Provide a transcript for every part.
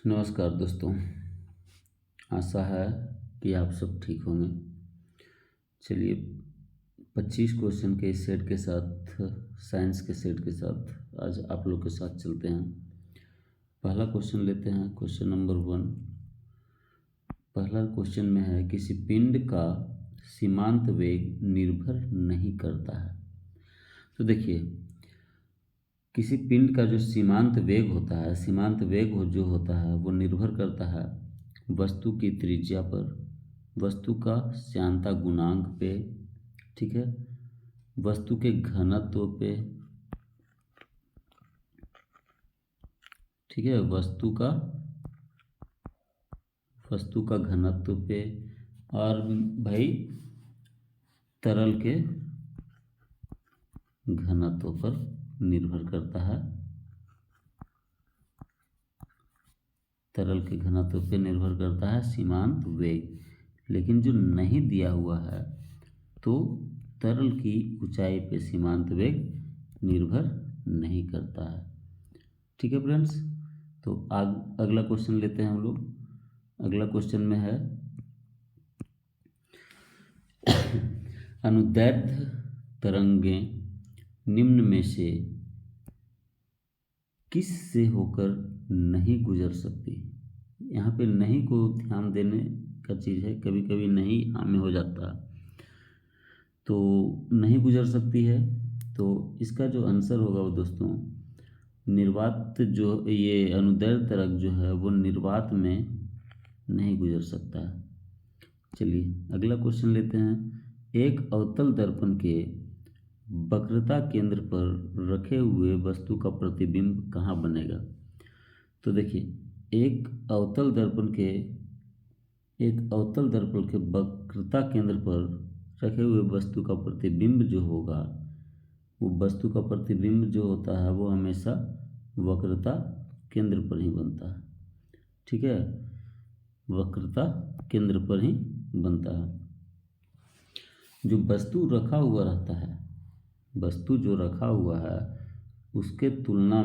नमस्कार दोस्तों, आशा है कि आप सब ठीक होंगे। चलिए 25 क्वेश्चन के इस सेट के साथ, साइंस के सेट के साथ आज आप लोग के साथ चलते हैं। पहला क्वेश्चन लेते हैं, क्वेश्चन नंबर 1। पहला क्वेश्चन में है, किसी पिंड का सीमांत वेग निर्भर नहीं करता है। तो देखिए, किसी पिंड का जो सीमांत वेग होता है, सीमांत वेग जो होता है वो निर्भर करता है वस्तु की त्रिज्या पर, वस्तु का श्यानता गुणांक पे, ठीक है, वस्तु के घनत्व पे, ठीक है, वस्तु का घनत्व पे, और भाई तरल के घनत्व पर निर्भर करता है। तरल के घनत्व पे निर्भर करता है सीमांत वेग। लेकिन जो नहीं दिया हुआ है तो तरल की ऊंचाई पे सीमांत वेग निर्भर नहीं करता है। ठीक है फ्रेंड्स, तो अगला क्वेश्चन लेते हैं हम लोग। अगला क्वेश्चन में है, अनुदैर्ध्य तरंगें निम्न में से किस से होकर नहीं गुजर सकती। यहाँ पे नहीं को ध्यान देने का चीज़ है, कभी कभी नहीं में हो जाता तो नहीं गुजर सकती है। तो इसका जो आंसर होगा वो दोस्तों, निर्वात, जो ये अनुदैर्ध्य तरंग जो है वो निर्वात में नहीं गुजर सकता है। चलिए अगला क्वेश्चन लेते हैं। एक अवतल दर्पण के वक्रता केंद्र पर रखे हुए वस्तु का प्रतिबिंब कहाँ बनेगा। तो देखिए, एक अवतल दर्पण के वक्रता केंद्र पर रखे हुए वस्तु का प्रतिबिंब जो होगा, वो वस्तु का प्रतिबिंब जो होता है वो हमेशा वक्रता केंद्र पर ही बनता है। ठीक है, वक्रता केंद्र पर ही बनता है। जो वस्तु रखा हुआ रहता है, वस्तु जो रखा हुआ है उसके तुलना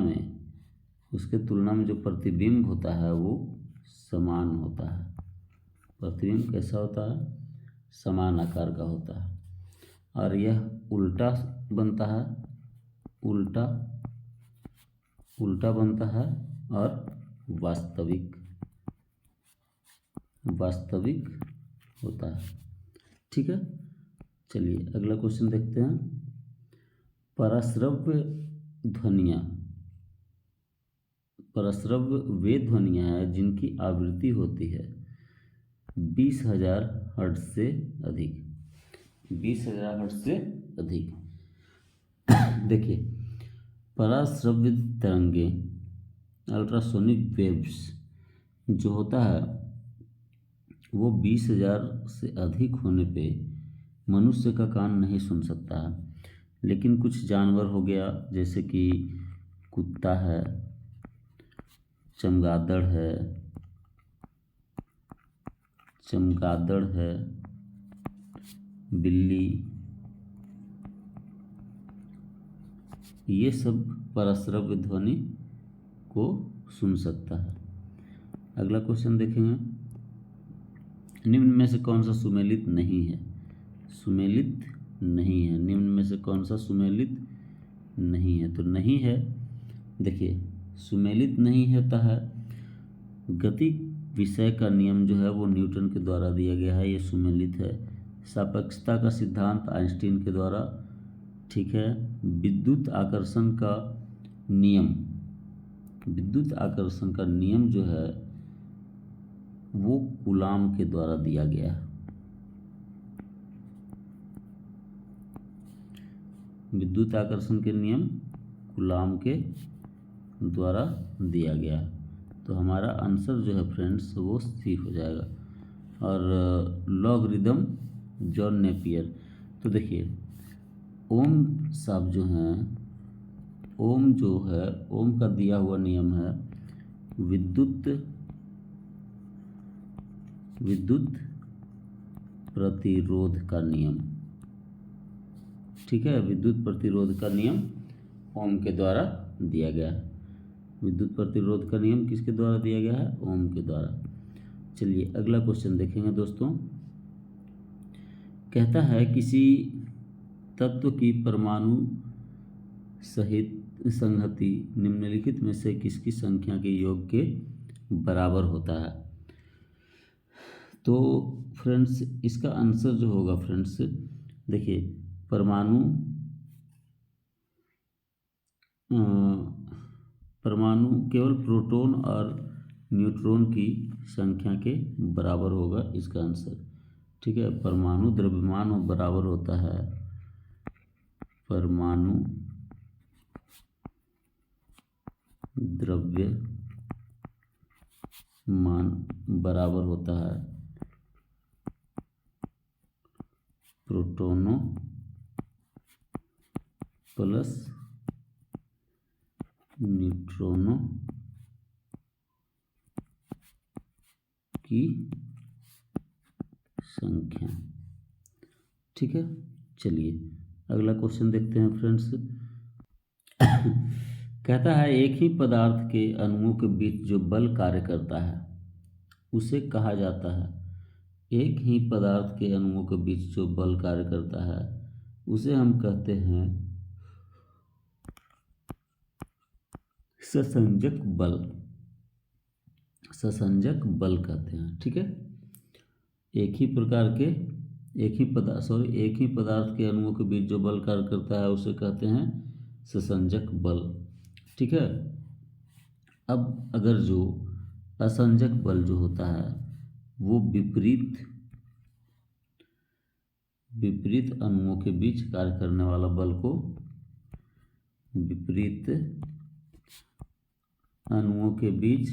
में जो प्रतिबिंब होता है वो समान होता है। प्रतिबिंब कैसा होता है? समान आकार का होता है। और यह उल्टा बनता है, उल्टा बनता है, और वास्तविक होता है। ठीक है, चलिए अगला क्वेश्चन देखते हैं। परस्रव्य वे ध्वनियाँ हैं जिनकी आवृत्ति होती है 20,000 हर्ट्ज से अधिक। 20,000 हर्ट्ज से अधिक। देखिए, पराश्रव्य तरंगे, अल्ट्रासोनिक वेव्स जो होता है वो 20,000 से अधिक होने पे मनुष्य का कान नहीं सुन सकता है। लेकिन कुछ जानवर हो गया, जैसे कि कुत्ता है, चमगादड़ है, बिल्ली, ये सब परश्रव्य ध्वनि को सुन सकता है। अगला क्वेश्चन देखेंगे, निम्न में से कौन सा सुमेलित नहीं है। निम्न में से कौन सा सुमेलित नहीं है। तो नहीं है, देखिए सुमेलित नहीं होता है। गति विषय का नियम जो है वो न्यूटन के द्वारा दिया गया है, ये सुमेलित है। सापेक्षता का सिद्धांत आइंस्टीन के द्वारा, ठीक है। विद्युत आकर्षण का नियम जो है वो कूलाम के द्वारा दिया गया है। विद्युत आकर्षण के नियम कूलाम के द्वारा दिया गया है। तो हमारा आंसर जो है फ्रेंड्स वो सी हो जाएगा। और लॉगरिदम जॉन नेपियर। तो देखिए, ओम साहब जो हैं, ओम का दिया हुआ नियम है विद्युत प्रतिरोध का नियम। ठीक है, विद्युत प्रतिरोध का नियम ओम के द्वारा दिया गया है। विद्युत प्रतिरोध का नियम किसके द्वारा दिया गया है? ओम के द्वारा। चलिए अगला क्वेश्चन देखेंगे दोस्तों। कहता है किसी तत्व की परमाणु सहित संहति निम्नलिखित में से किसकी संख्या के योग के बराबर होता है? तो फ्रेंड्स इसका आंसर जो होगा फ्रेंड्स, देखिए परमाणु केवल प्रोटॉन और न्यूट्रॉन की संख्या के बराबर होगा इसका आंसर। ठीक है, परमाणु द्रव्यमान बराबर होता है, परमाणु द्रव्यमान बराबर होता है प्रोटॉनों प्लस न्यूट्रॉनों की संख्या। ठीक है, चलिए अगला क्वेश्चन देखते हैं फ्रेंड्स। कहता है एक ही पदार्थ के अणुओं के बीच जो बल कार्य करता है उसे कहा जाता है। एक ही पदार्थ के अणुओं के बीच जो बल कार्य करता है उसे हम कहते हैं ससंजक बल। ससंजक बल कहते हैं। ठीक है, एक ही पदार्थ के अणुओं के बीच जो बल कार्य करता है उसे कहते हैं ससंजक बल। ठीक है, अब अगर जो असंजक बल जो होता है वो विपरीत अणुओं के बीच कार्य करने वाला बल को विपरीत अणुओं के बीच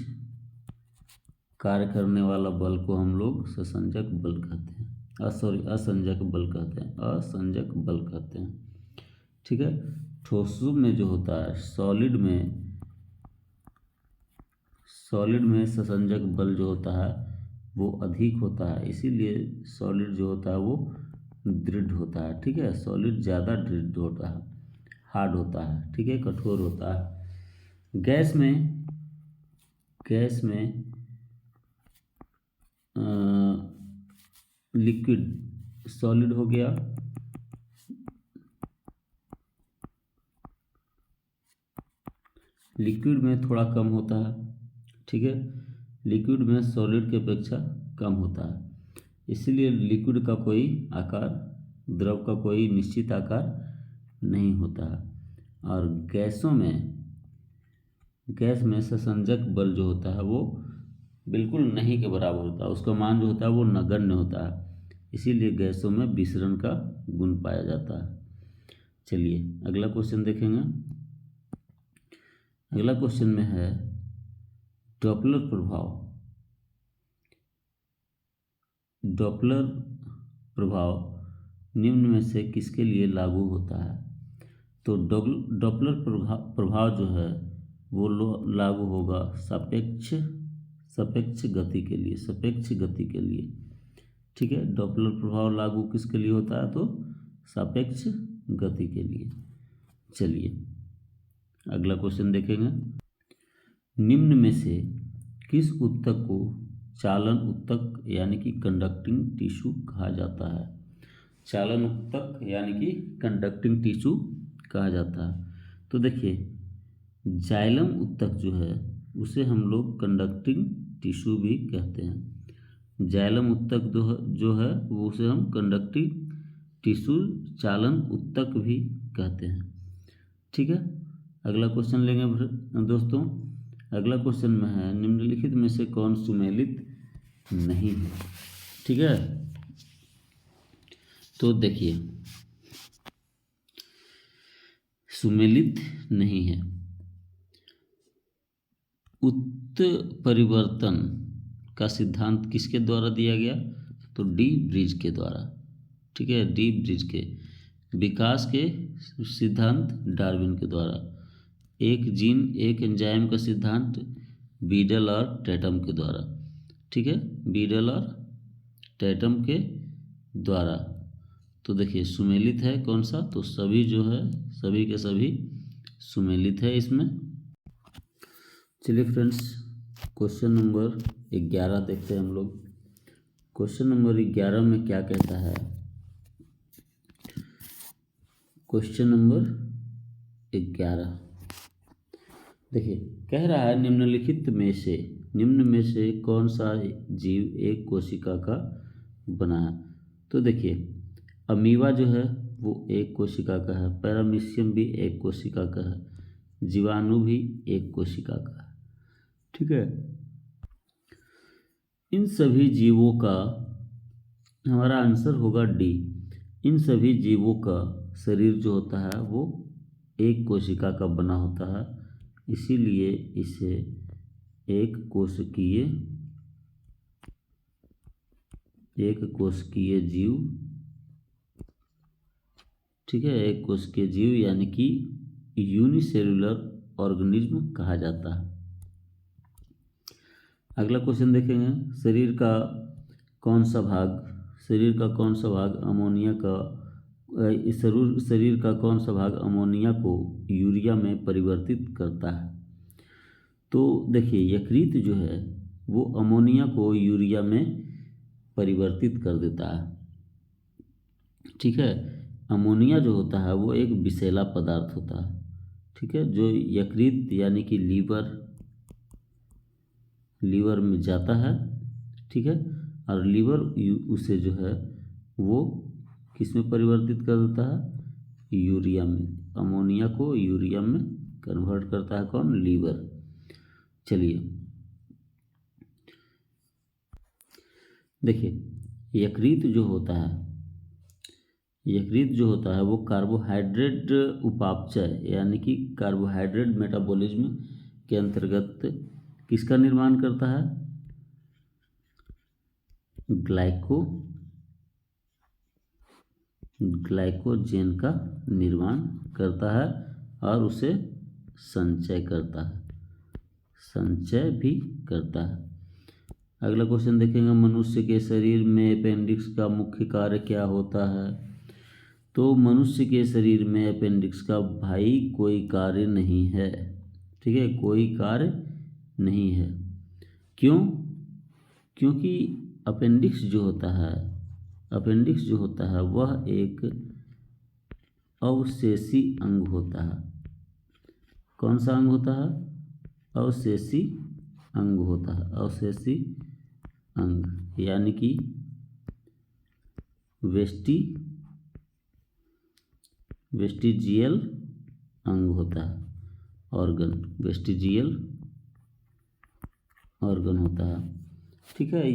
कार्य करने वाला बल को हम लोग ससंजक बल कहते हैं, असंजक बल कहते हैं, असंजक बल कहते हैं। ठीक है, ठोसों में जो होता है सॉलिड में ससंजक बल जो होता है वो अधिक होता है, इसीलिए सॉलिड जो होता है वो दृढ़ होता है। ठीक है, सॉलिड ज़्यादा दृढ़ होता है, हार्ड होता है। ठीक है, कठोर होता है। गैस में लिक्विड सॉलिड हो गया, लिक्विड में थोड़ा कम होता है। ठीक है, लिक्विड में सॉलिड की अपेक्षा कम होता है, इसीलिए लिक्विड का कोई आकार, द्रव का कोई निश्चित आकार नहीं होता है। और गैस में ससंजक बल जो होता है वो बिल्कुल नहीं के बराबर होता है, उसका मान जो होता है वो नगण्य होता है, इसीलिए गैसों में विसरण का गुण पाया जाता है। चलिए अगला क्वेश्चन देखेंगे। अगला क्वेश्चन में है डॉपलर प्रभाव निम्न में से किसके लिए लागू होता है? तो डॉपलर प्रभाव जो है वो लागू होगा सापेक्ष गति के लिए। ठीक है, डॉपलर प्रभाव लागू किसके लिए होता है? तो सापेक्ष गति के लिए। चलिए अगला क्वेश्चन देखेंगे। निम्न में से किस ऊतक को चालन ऊतक यानी कि कंडक्टिंग टिश्यू कहा जाता है? चालन ऊतक यानी कि कंडक्टिंग टिश्यू कहा जाता है। तो देखिए जाइलम ऊतक जो है उसे हम लोग कंडक्टिंग टिश्यू भी कहते हैं। जाइलम ऊतक जो है वो उसे हम कंडक्टिंग टिश्यू चालन ऊतक भी कहते हैं। ठीक है, अगला क्वेश्चन लेंगे दोस्तों। अगला क्वेश्चन में है निम्नलिखित में से कौन सुमेलित नहीं है? ठीक है, तो देखिए सुमेलित नहीं है। उत्परिवर्तन का सिद्धांत किसके द्वारा दिया गया? तो डी ब्रिज के द्वारा। ठीक है, डी ब्रिज के। विकास के सिद्धांत डार्विन के द्वारा। एक जीन एक एंजाइम का सिद्धांत बीडल और टैटम के द्वारा। ठीक है, बीडल और टैटम के द्वारा। तो देखिए सुमेलित है कौन सा? तो सभी जो है सभी के सभी सुमेलित है इसमें। चलिए फ्रेंड्स, क्वेश्चन नंबर 11 देखते हैं हम लोग। क्वेश्चन नंबर 11 में क्या कहता है? क्वेश्चन नंबर 11 देखिए, कह रहा है निम्न में से कौन सा जीव एक कोशिका का बना है? तो देखिए, अमीबा जो है वो एक कोशिका का है, पैरामीशियम भी एक कोशिका का है, जीवाणु भी एक कोशिका का है। ठीक है, इन सभी जीवों का, हमारा आंसर होगा डी। इन सभी जीवों का शरीर जो होता है वो एक कोशिका का बना होता है, इसीलिए इसे एक कोशिकीय जीव, ठीक है, एक कोशिकीय जीव यानी कि यूनिसेलुलर ऑर्गेनिज्म कहा जाता है। अगला क्वेश्चन देखेंगे, शरीर का कौन सा भाग अमोनिया को यूरिया में परिवर्तित करता है? तो देखिए, यकृत जो है वो अमोनिया को यूरिया में परिवर्तित कर देता है। ठीक है, अमोनिया जो होता है वो एक विषैला पदार्थ होता है। ठीक है, जो यकृत यानी कि लीवर में जाता है। ठीक है, और लीवर उसे जो है वो किस में परिवर्तित कर देता है? यूरिया में। अमोनिया को यूरिया में कन्वर्ट करता है कौन? लीवर। चलिए देखिए, यकृत जो होता है वो कार्बोहाइड्रेट उपापचय यानी कि कार्बोहाइड्रेट मेटाबॉलिज्म के अंतर्गत किसका निर्माण करता है? ग्लाइकोजेन का निर्माण करता है और उसे संचय भी करता है। अगला क्वेश्चन देखेंगे, मनुष्य के शरीर में अपेंडिक्स का मुख्य कार्य क्या होता है? तो मनुष्य के शरीर में अपेंडिक्स का भाई कोई कार्य नहीं है। ठीक है, कोई कार्य नहीं है। क्यों? क्योंकि अपेंडिक्स जो होता है वह एक अवशेषी अंग होता है। कौन सा अंग होता है? अवशेषी अंग होता है। अवशेषी अंग यानी कि वेस्टिजियल अंग होता है। वेस्टिजियल ऑर्गन होता है। ठीक है,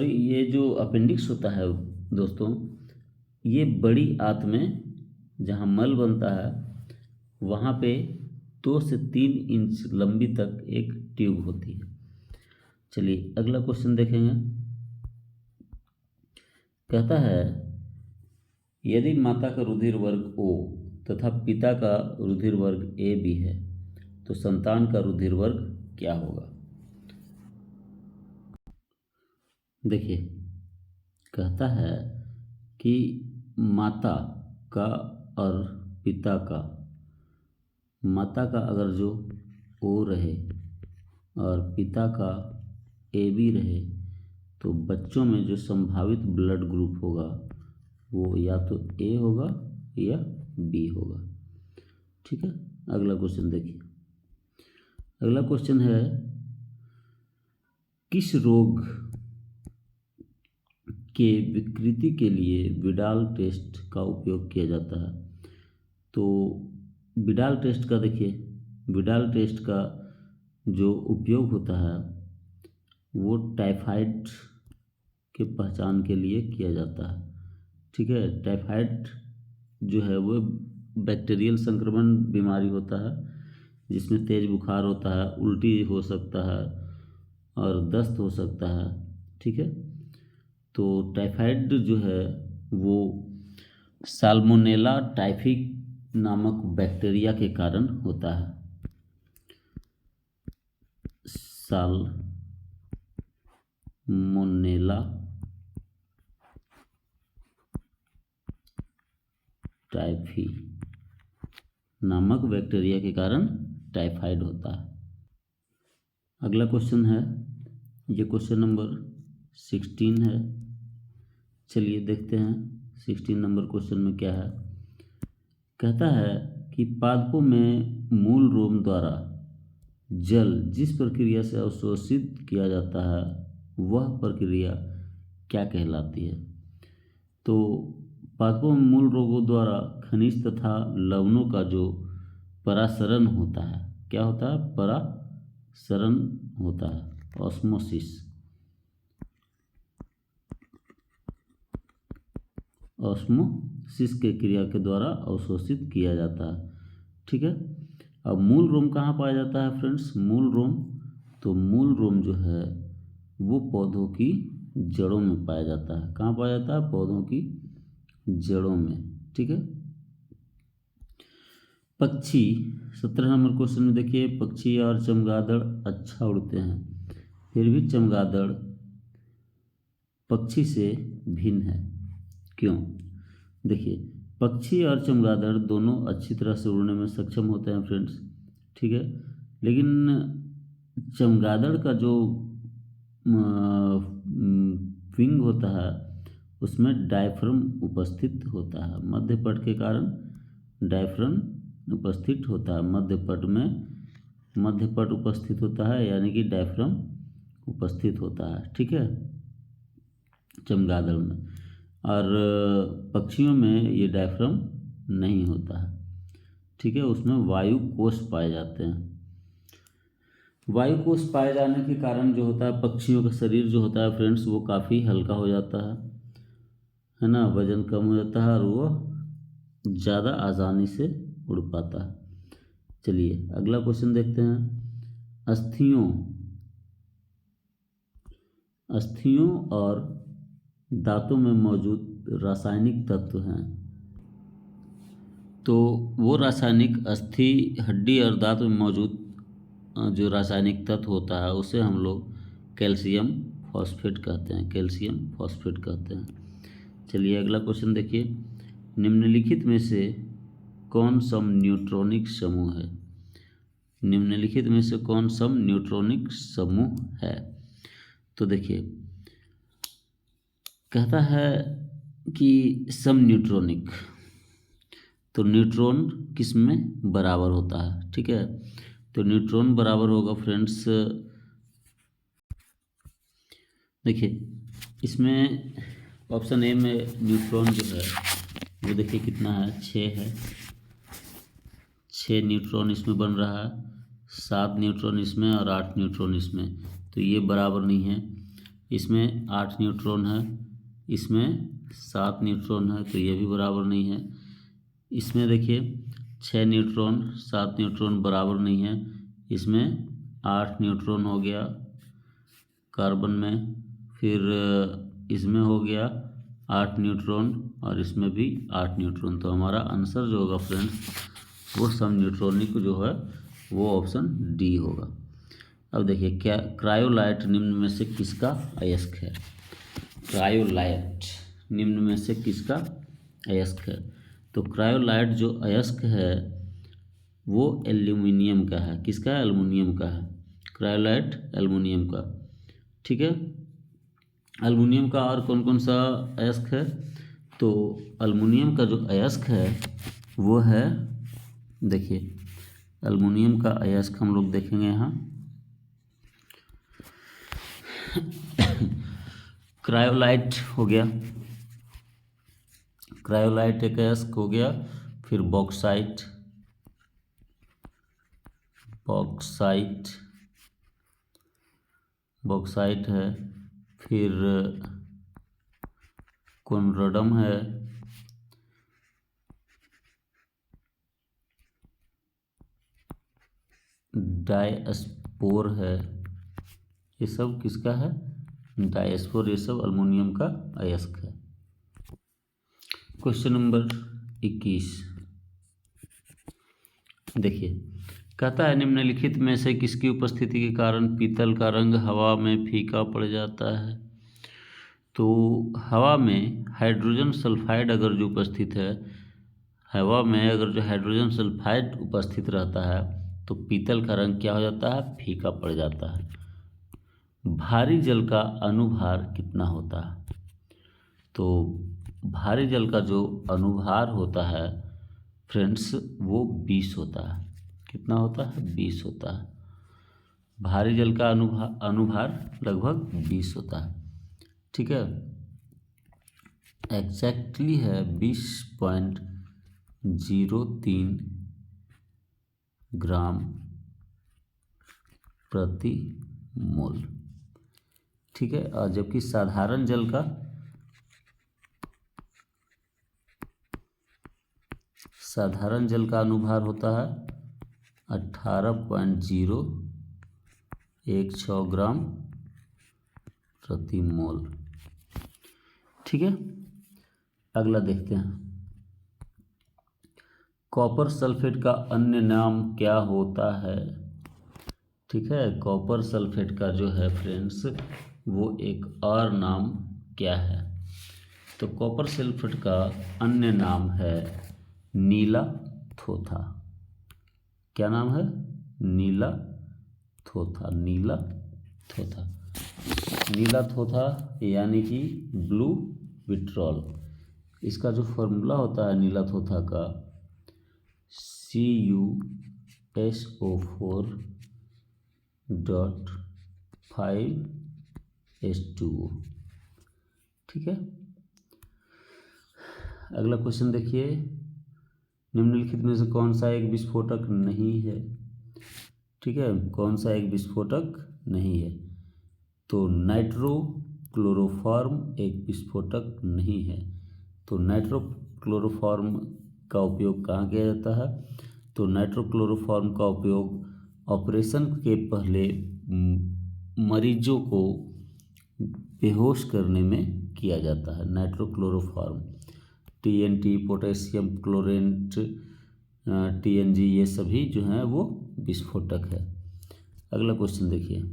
ये जो अपेंडिक्स होता है दोस्तों, ये बड़ी आंत में जहाँ मल बनता है वहाँ पे 2 से 3 इंच लंबी तक एक ट्यूब होती है। चलिए अगला क्वेश्चन देखेंगे। कहता है, यदि माता का रुधिर वर्ग O तथा पिता का रुधिर वर्ग AB है तो संतान का रुधिर वर्ग क्या होगा? देखिए, कहता है कि माता का और पिता का, माता का अगर जो O रहे और पिता का AB रहे तो बच्चों में जो संभावित ब्लड ग्रुप होगा वो या तो A होगा या B होगा। ठीक है, अगला क्वेश्चन देखिए। अगला क्वेश्चन है, किस रोग के विकृति के लिए विडाल टेस्ट का उपयोग किया जाता है? तो विडाल टेस्ट का जो उपयोग होता है वो टाइफाइड के पहचान के लिए किया जाता है। ठीक है, टाइफाइड जो है वो बैक्टीरियल संक्रमण बीमारी होता है जिसमें तेज बुखार होता है, उल्टी हो सकता है और दस्त हो सकता है। ठीक है, तो टाइफाइड जो है वो साल्मोनेला टाइफी नामक बैक्टीरिया के कारण होता है। साल्मोनेला टाइफी नामक बैक्टीरिया के कारण टाइफाइड होता है। अगला क्वेश्चन है, ये क्वेश्चन नंबर 16 है। चलिए देखते हैं 16 नंबर क्वेश्चन में क्या है। कहता है कि पादपों में मूल रोम द्वारा जल जिस प्रक्रिया से अवशोषित किया जाता है वह प्रक्रिया क्या कहलाती है। तो पादपों में मूल रोगों द्वारा खनिज तथा लवणों का जो परासरण होता है, क्या होता है, परासरण होता है, ऑस्मोसिस, ऑस्मोसिस के क्रिया के द्वारा अवशोषित किया जाता है। ठीक है। अब मूल रोम कहाँ पाया जाता है फ्रेंड्स, मूल रोम, तो मूल रोम जो है वो पौधों की जड़ों में पाया जाता है। कहाँ पाया जाता है, पौधों की जड़ों में। ठीक है। पक्षी 17 नंबर क्वेश्चन में देखिए, पक्षी और चमगादड़ अच्छा उड़ते हैं, फिर भी चमगादड़ पक्षी से भिन्न है, क्यों। देखिए, पक्षी और चमगादड़ दोनों अच्छी तरह से उड़ने में सक्षम होते हैं फ्रेंड्स। ठीक है। लेकिन चमगादड़ का जो विंग होता है उसमें डायफ्राम उपस्थित होता है, मध्यपट के कारण डायफ्राम उपस्थित होता है, मध्यपट उपस्थित होता है, यानी कि डायफ्राम उपस्थित होता है। ठीक है, चमगादड़ में। और पक्षियों में ये डायफ्राम नहीं होता है। ठीक है, उसमें वायु कोश पाए जाते हैं। वायु कोश पाए जाने के कारण जो होता है पक्षियों का शरीर जो होता है फ्रेंड्स वो काफ़ी हल्का हो जाता है ना, वजन कम हो जाता है और वो ज़्यादा आसानी से उड़ पाता है। चलिए अगला क्वेश्चन देखते हैं। अस्थियों और दांतों में मौजूद रासायनिक तत्व हैं, तो वो रासायनिक अस्थि, हड्डी और दांत में मौजूद जो रासायनिक तत्व होता है उसे हम लोग कैल्शियम फॉस्फेट कहते हैं, कैल्शियम फॉस्फेट कहते हैं। चलिए अगला क्वेश्चन देखिए, निम्नलिखित में से कौन सम न्यूट्रॉनिक समूह है। निम्नलिखित में से कौन सम न्यूट्रॉनिक समूह है। तो देखिए कहता है कि सम न्यूट्रॉनिक, तो न्यूट्रॉन किस में बराबर होता है। ठीक है, तो न्यूट्रॉन बराबर होगा फ्रेंड्स, देखिए इसमें ऑप्शन ए में न्यूट्रॉन जो है वो देखिए कितना है, 6 है, 6 न्यूट्रॉन इसमें बन रहा है, 7 न्यूट्रॉन इसमें और 8 न्यूट्रॉन इसमें, तो ये बराबर नहीं है। इसमें 8 न्यूट्रॉन है, इसमें 7 न्यूट्रॉन है, तो ये भी बराबर नहीं है। इसमें देखिए 6 न्यूट्रॉन 7 न्यूट्रॉन बराबर नहीं है। इसमें 8 न्यूट्रॉन हो गया कार्बन में, फिर इसमें हो गया 8 न्यूट्रॉन और इसमें भी 8 न्यूट्रॉन, तो हमारा आंसर जो होगा फ्रेंड्स वो सम न्यूट्रॉनिक जो है वो ऑप्शन डी होगा। अब देखिए क्या क्रायोलाइट निम्न में से किसका अयस्क है। क्रायोलाइट निम्न में से किसका अयस्क है, तो क्रायोलाइट जो अयस्क है वो एल्यूमिनियम का है। किसका है, एल्युमिनियम का है, क्रायोलाइट एल्युमिनियम का। ठीक है, एल्युमिनियम का और कौन कौन सा अयस्क है, तो एल्युमिनियम का जो अयस्क है वो है, देखिए एल्युमिनियम का अयस्क हम लोग देखेंगे यहाँ क्रायोलाइट हो गया, क्रायोलाइट एक अयस्क हो गया, फिर बॉक्साइट, बॉक्साइट है, फिर कोनरडम है, डायस्पोर है, ये सब किसका है, डायस्पोर, ये सब एल्युमिनियम का अयस्क है। क्वेश्चन नंबर 21 देखिए, कहता है निम्नलिखित में से किसकी उपस्थिति के कारण पीतल का रंग हवा में फीका पड़ जाता है। तो हवा में हाइड्रोजन सल्फाइड अगर जो उपस्थित है, हवा में अगर जो हाइड्रोजन सल्फाइड उपस्थित रहता है तो पीतल का रंग क्या हो जाता है, फीका पड़ जाता है। भारी जल का अनुभार कितना होता है? तो भारी जल का जो अनुभार होता है फ्रेंड्स वो 20 होता है। कितना होता है? 20 होता है। भारी जल का अनुभार लगभग 20 होता है। ठीक है, एग्जैक्टली है 20.03 ग्राम प्रति मोल। ठीक है, और जबकि साधारण जल का अनुभार होता है 18.016 ग्राम प्रति मोल। ठीक है, अगला देखते हैं। कॉपर सल्फेट का अन्य नाम क्या होता है? ठीक है, कॉपर सल्फेट का जो है फ्रेंड्स वो एक और नाम क्या है? तो कॉपर सल्फेट का अन्य नाम है नीला थोथा। क्या नाम है? नीला थोथा। नीला थोथा, नीला थोथा यानी कि ब्लू विट्रॉल। इसका जो फॉर्मूला होता है नीला थोथा का CuSO4.5H2O। ठीक है, अगला क्वेश्चन देखिए। निम्नलिखित में से कौन सा एक विस्फोटक नहीं है? ठीक है, कौन सा एक विस्फोटक नहीं है? तो नाइट्रोक्लोरोफॉर्म एक विस्फोटक नहीं है। तो नाइट्रोक्लोरोफॉर्म का उपयोग कहाँ किया जाता है? तो नाइट्रोक्लोरोफॉर्म का उपयोग ऑपरेशन के पहले मरीजों को बेहोश करने में किया जाता है। नाइट्रोक्लोरोफॉर्म TNT, पोटेशियम क्लोरेट, TNG, ये सभी जो हैं वो विस्फोटक है। अगला क्वेश्चन देखिए,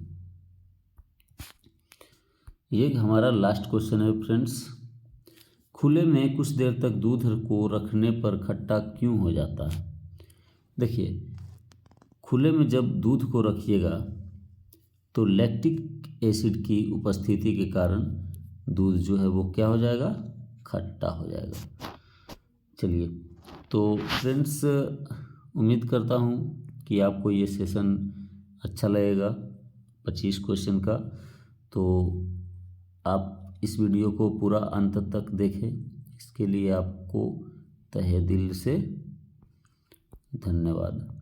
ये हमारा लास्ट क्वेश्चन है फ्रेंड्स। खुले में कुछ देर तक दूध को रखने पर खट्टा क्यों हो जाता है? देखिए, खुले में जब दूध को रखिएगा तो लैक्टिक एसिड की उपस्थिति के कारण दूध जो है वो क्या हो जाएगा? खट्टा हो जाएगा। चलिए, तो फ्रेंड्स उम्मीद करता हूँ कि आपको ये सेशन अच्छा लगेगा 25 क्वेश्चन का। तो आप इस वीडियो को पूरा अंत तक देखें, इसके लिए आपको तहे दिल से धन्यवाद।